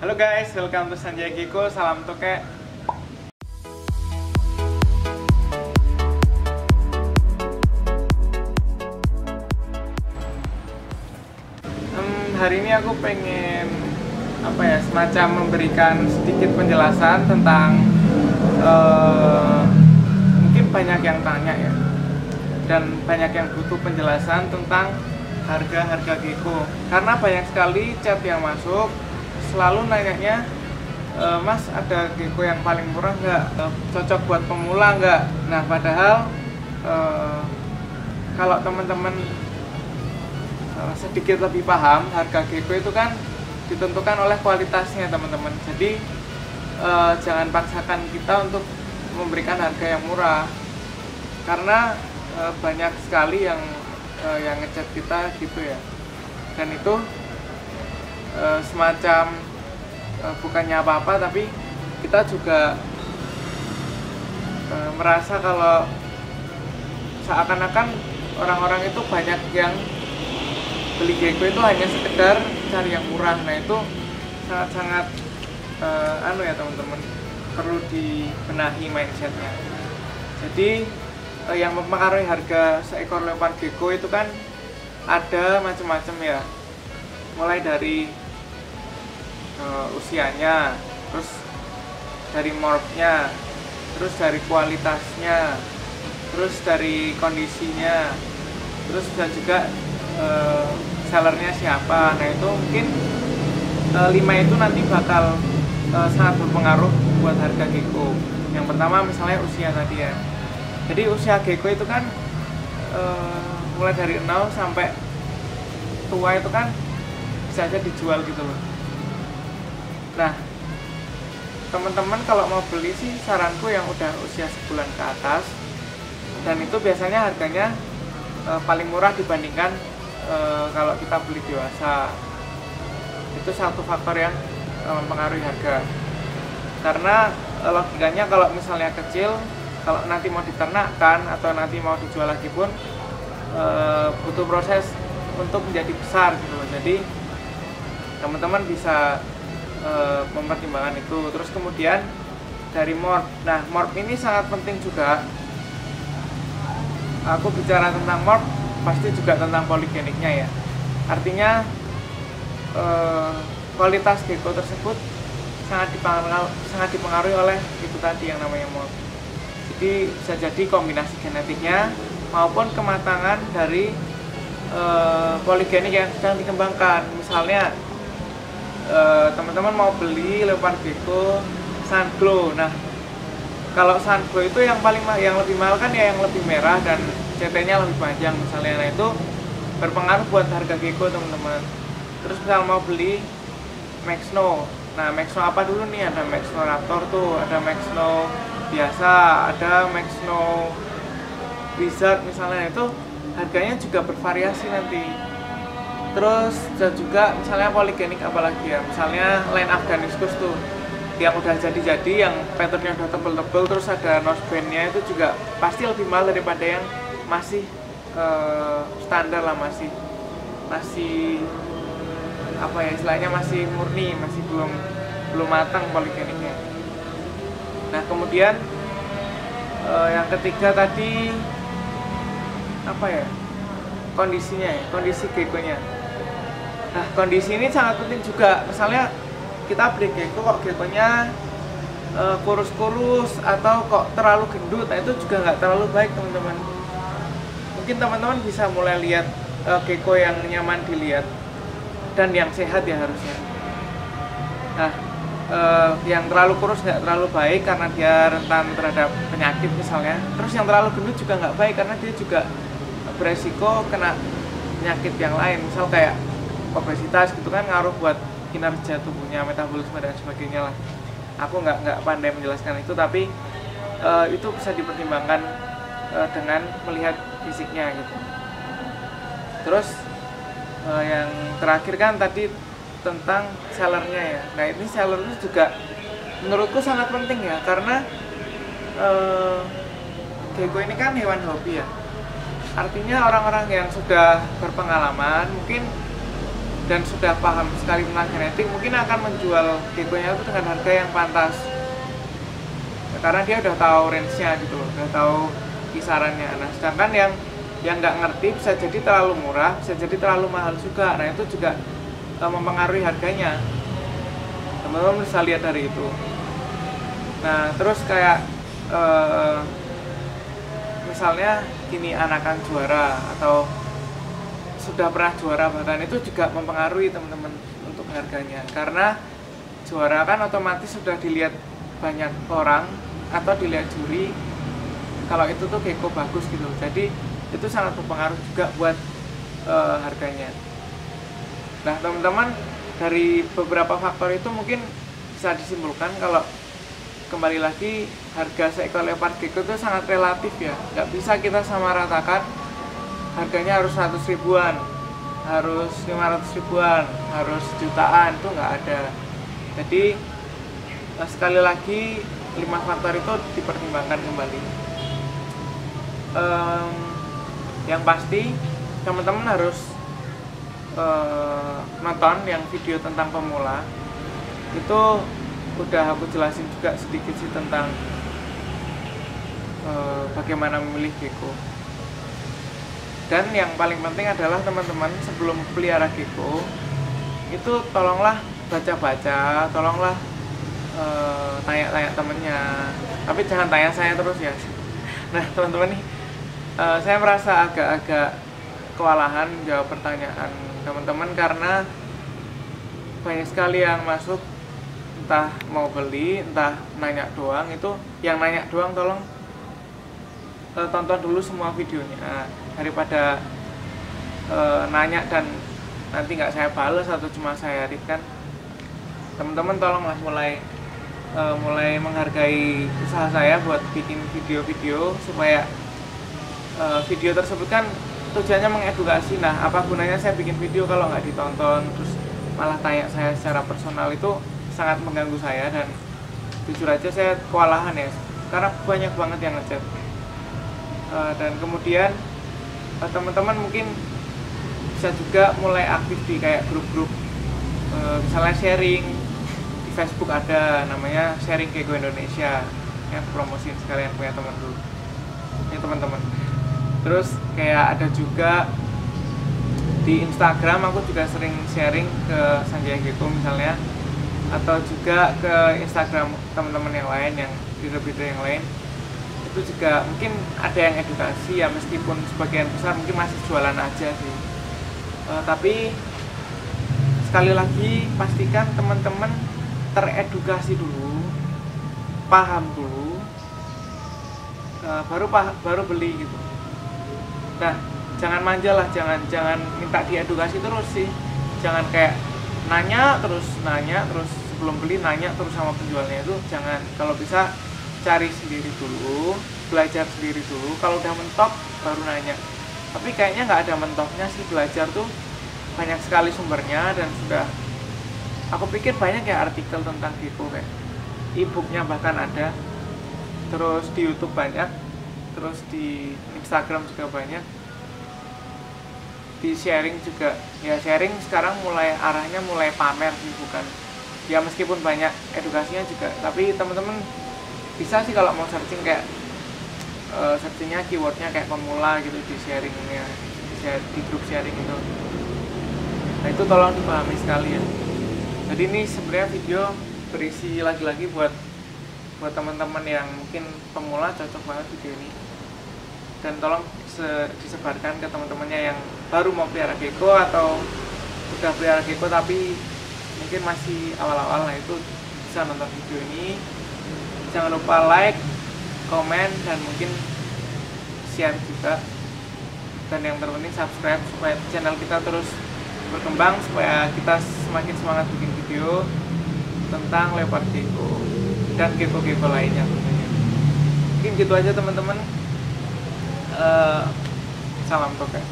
Halo guys, welcome to Sanjay Gecko, salam tokek. Hari ini aku pengen semacam memberikan sedikit penjelasan tentang mungkin banyak yang tanya ya, dan banyak yang butuh penjelasan tentang harga gecko, karena banyak sekali chat yang masuk selalu nanyanya, Mas ada gecko yang paling murah nggak, cocok buat pemula nggak. Nah padahal kalau teman-teman sedikit lebih paham, harga gecko itu kan ditentukan oleh kualitasnya teman-teman. Jadi jangan paksakan kita untuk memberikan harga yang murah, karena banyak sekali yang ngechat kita gitu ya, dan itu semacam bukannya apa-apa, tapi kita juga merasa kalau seakan-akan orang-orang itu banyak yang beli gecko itu hanya sekedar cari yang murah. Nah itu sangat-sangat ya teman-teman, perlu dibenahi mindsetnya. Jadi yang mempengaruhi harga seekor leopard gecko itu kan ada macam-macam ya, mulai dari usianya, terus dari morphnya, terus dari kualitasnya, terus dari kondisinya, terus dan juga sellernya siapa. Nah itu mungkin 5 itu nanti bakal sangat berpengaruh buat harga gecko. Yang pertama misalnya usia tadi ya. Jadi usia gecko itu kan mulai dari 0 sampai tua itu kan bisa aja dijual gitu loh. Nah teman-teman kalau mau beli sih saranku yang udah usia sebulan ke atas, dan itu biasanya harganya paling murah dibandingkan kalau kita beli dewasa. Itu satu faktor yang mempengaruhi harga, karena logikanya kalau misalnya kecil, kalau nanti mau diternakkan atau nanti mau dijual lagi pun butuh proses untuk menjadi besar gitu loh. Jadi teman-teman bisa mempertimbangkan itu. Terus kemudian dari morph. Nah morph ini sangat penting juga. Aku bicara tentang morph pasti juga tentang poligeniknya ya. Artinya kualitas gecko tersebut sangat dipengaruhi oleh itu tadi yang namanya morph. Jadi bisa jadi kombinasi genetiknya maupun kematangan dari poligenik yang sedang dikembangkan. Misalnya teman-teman mau beli leopard gecko Sunglow. Nah kalau Sunglow itu yang lebih mahal kan ya yang lebih merah dan CT-nya lebih panjang misalnya. Nah itu berpengaruh buat harga gecko teman-teman. Terus misal mau beli Maxno. Nah Maxno apa dulu nih? Ada Maxno Raptor tuh, ada Maxno biasa, ada Maxno Wizard misalnya. Itu harganya juga bervariasi nanti. Terus juga misalnya poligenik apalagi ya, misalnya line Afghaniscus tuh yang udah jadi yang patternnya udah tebel-tebel, terus ada nosebandnya, itu juga pasti lebih mahal daripada yang masih standar lah, masih apa ya istilahnya, masih murni, masih belum matang poligeniknya. Nah kemudian yang ketiga tadi apa ya, kondisinya ya, kondisi geckonya. Nah kondisi ini sangat penting juga. Misalnya kita beli gecko kok geckonya kurus-kurus atau kok terlalu gendut, nah itu juga nggak terlalu baik teman-teman. Mungkin teman-teman bisa mulai lihat gecko yang nyaman dilihat dan yang sehat ya harusnya. Nah yang terlalu kurus nggak terlalu baik karena dia rentan terhadap penyakit misalnya. Terus yang terlalu gendut juga nggak baik karena dia juga beresiko kena penyakit yang lain, misal kayak obesitas gitu kan, ngaruh buat kinerja tubuhnya, metabolisme dan sebagainya lah. Aku nggak pandai menjelaskan itu, tapi itu bisa dipertimbangkan dengan melihat fisiknya gitu. Terus yang terakhir kan tadi tentang sellernya ya. Nah ini seller itu juga menurutku sangat penting ya, karena gecko ini kan hewan hobi ya. Artinya orang-orang yang sudah berpengalaman mungkin dan sudah paham sekali tentang genetik, mungkin akan menjual gekonya itu dengan harga yang pantas ya, karena dia udah tahu range-nya gitu, udah tahu kisarannya. Nah sedangkan yang nggak ngerti bisa jadi terlalu murah, bisa jadi terlalu mahal juga. Nah itu juga mempengaruhi harganya, teman-teman bisa lihat dari itu. Nah terus kayak misalnya gini, anakan juara atau sudah pernah juara bahkan, itu juga mempengaruhi teman-teman untuk harganya, karena juara kan otomatis sudah dilihat banyak orang atau dilihat juri kalau itu tuh gecko bagus gitu, jadi itu sangat berpengaruh juga buat harganya. Nah teman-teman, dari beberapa faktor itu mungkin bisa disimpulkan kalau kembali lagi harga seekor leopard gecko itu sangat relatif ya, nggak bisa kita samaratakan harganya harus 100 ribuan, harus 500 ribuan, harus jutaan, itu nggak ada. Jadi sekali lagi 5 faktor itu dipertimbangkan kembali. Yang pasti teman-teman harus nonton yang video tentang pemula, itu udah aku jelasin juga sedikit sih tentang bagaimana memilih gecko. Dan yang paling penting adalah teman-teman sebelum pelihara gecko itu tolonglah baca-baca, tolonglah tanya-tanya temennya, tapi jangan tanya saya terus ya. Nah teman-teman nih, saya merasa agak-agak kewalahan jawab pertanyaan teman-teman karena banyak sekali yang masuk entah mau beli, entah nanya doang. Itu yang nanya doang tolong tonton dulu semua videonya, daripada nanya dan nanti nggak saya balas atau cuma saya read kan. Teman-teman tolonglah mulai menghargai usaha saya buat bikin video-video, supaya video tersebut kan tujuannya mengedukasi. Nah apa gunanya saya bikin video kalau nggak ditonton, terus malah tanya saya secara personal, itu sangat mengganggu saya. Dan jujur aja saya kewalahan ya, karena banyak banget yang ngechat. Dan kemudian teman-teman mungkin bisa juga mulai aktif di kayak grup-grup, misalnya sharing di Facebook ada namanya Sharing Gecko Indonesia, yang promosiin sekalian punya teman dulu ya teman-teman. Terus kayak ada juga di Instagram, aku juga sering sharing ke Sanjaya Gecko misalnya, atau juga ke Instagram teman-teman yang lain, yang leader-leader yang lain. Itu juga mungkin ada yang edukasi ya, meskipun sebagian besar mungkin masih jualan aja sih. Tapi sekali lagi pastikan teman-teman teredukasi dulu, paham dulu, baru beli gitu. Nah jangan manja lah, jangan minta diedukasi terus sih, jangan kayak nanya terus sebelum beli, nanya terus sama penjualnya, itu jangan. Kalau bisa cari sendiri dulu, belajar sendiri dulu, kalau udah mentok baru nanya. Tapi kayaknya nggak ada mentoknya sih, belajar tuh banyak sekali sumbernya, dan sudah aku pikir banyak ya artikel tentang gecko, kayak e-booknya bahkan ada, terus di YouTube banyak, terus di Instagram juga banyak, di sharing juga ya. Sharing sekarang arahnya mulai pamer sih, bukan ya, meskipun banyak edukasinya juga, tapi teman-teman bisa sih kalau mau searching kayak searchingnya keywordnya kayak pemula gitu di sharingnya, di grup sharing itu. Nah itu tolong dipahami sekali ya. Jadi ini sebenarnya video berisi lagi-lagi buat teman-teman yang mungkin pemula, cocok banget video ini. Dan tolong disebarkan ke teman-temannya yang baru mau pelihara gecko atau sudah pelihara gecko tapi mungkin masih awal-awal. Nah itu bisa nonton video ini. Jangan lupa like, komen, dan mungkin share juga. Dan yang terpenting subscribe, supaya channel kita terus berkembang, supaya kita semakin semangat bikin video tentang leopard gecko dan gecko-gecko lainnya tentunya. Mungkin gitu aja teman-teman. Salam toka.